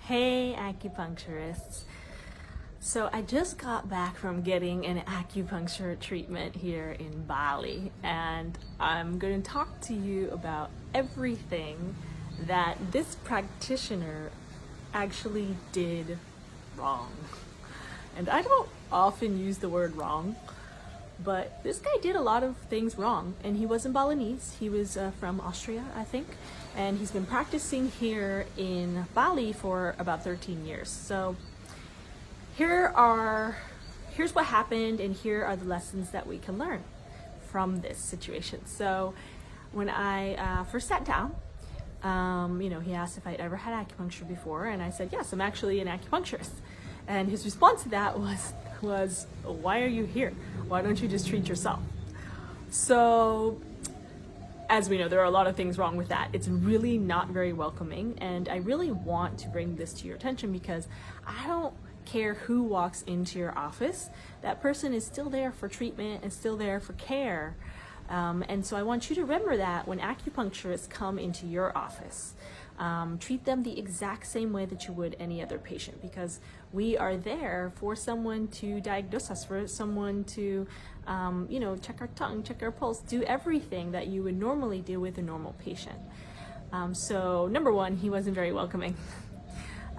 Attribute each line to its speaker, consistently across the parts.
Speaker 1: Hey acupuncturists. So I just got back from getting an acupuncture treatment here in Bali, and I'm going to talk to you about everything that this practitioner actually did wrong. And I don't often use the word wrong, but this guy did a lot of things wrong, and he wasn't Balinese. He was from Austria, I think, and he's been practicing here in Bali for about 13 years. So here's what happened, and here are the lessons that we can learn from this situation. So when I first sat down, he asked if I'd ever had acupuncture before, and I said, yes, I'm actually an acupuncturist. And his response to that was, why are you here? Why don't you just treat yourself? So, as we know, there are a lot of things wrong with that. It's really not very welcoming, and I really want to bring this to your attention because I don't care who walks into your office. That person is still there for treatment and still there for care. And so I want you to remember that when acupuncturists come into your office. Treat them the exact same way that you would any other patient, because we are there for someone to diagnose us, for someone to, check our tongue, check our pulse, do everything that you would normally do with a normal patient. So number one, he wasn't very welcoming.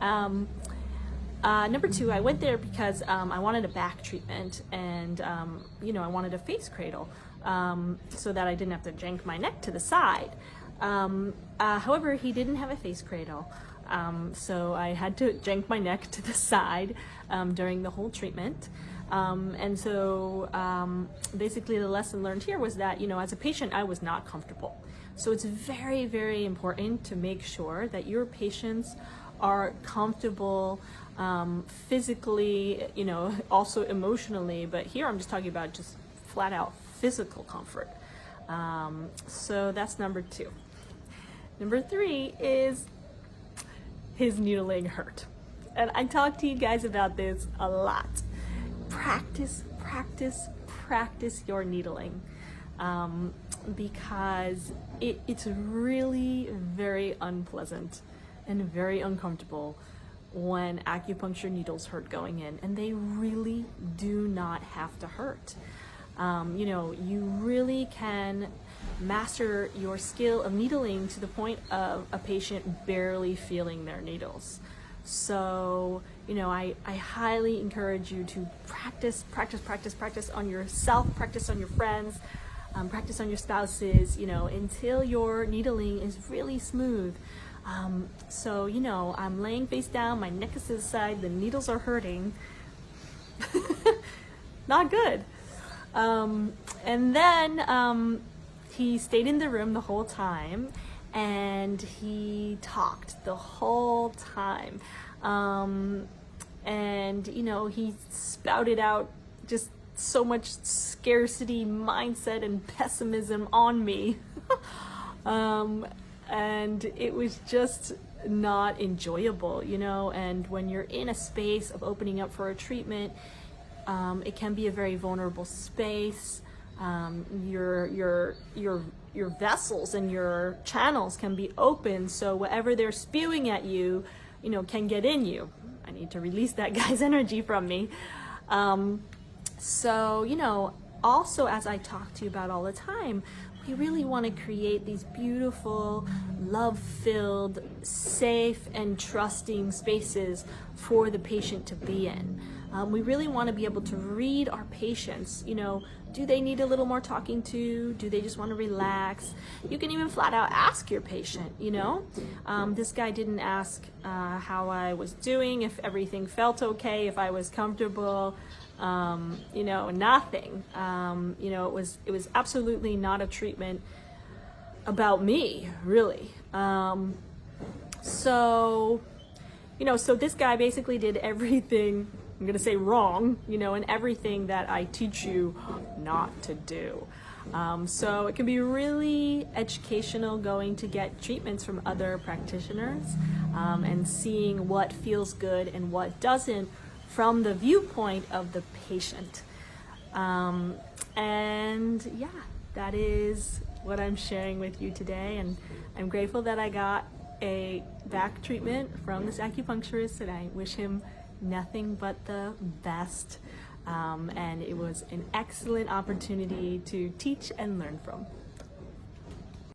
Speaker 1: Number two, I went there because I wanted a back treatment, and I wanted a face cradle so that I didn't have to jank my neck to the side. However, he didn't have a face cradle, so I had to jank my neck to the side during the whole treatment. And so basically the lesson learned here was that, as a patient, I was not comfortable. So it's very, very important to make sure that your patients are comfortable physically, also emotionally, but here I'm just talking about just flat out physical comfort. So that's number two. Number three is his needling hurt. And I talk to you guys about this a lot. Practice your needling, because it's really very unpleasant and very uncomfortable when acupuncture needles hurt going in, and they really do not have to hurt. You really can master your skill of needling to the point of a patient barely feeling their needles. So, I highly encourage you to practice on yourself, practice on your friends, practice on your spouses, until your needling is really smooth. So, I'm laying face down, my neck is to the side, the needles are hurting. Not good. And then he stayed in the room the whole time, and he talked the whole time. And he spouted out just so much scarcity mindset and pessimism on me. And it was just not enjoyable, and when you're in a space of opening up for a treatment, it can be a very vulnerable space. Your vessels and your channels can be open, so whatever they're spewing at you, can get in you. I need to release that guy's energy from me. So, also, as I talk to you about all the time, we really want to create these beautiful, love-filled, safe, and trusting spaces for the patient to be in. We really want to be able to read our patients. Do they need a little more talking to? Do they just want to relax? You can even flat out ask your patient, This guy didn't ask how I was doing, if everything felt okay, if I was comfortable, nothing. It was absolutely not a treatment about me, really. So this guy basically did everything, I'm going to say wrong, and everything that I teach you not to do. So it can be really educational going to get treatments from other practitioners, and seeing what feels good and what doesn't from the viewpoint of the patient. And yeah, that is what I'm sharing with you today, and I'm grateful that I got a back treatment from this acupuncturist, and I wish him nothing but the best. And it was an excellent opportunity to teach and learn from.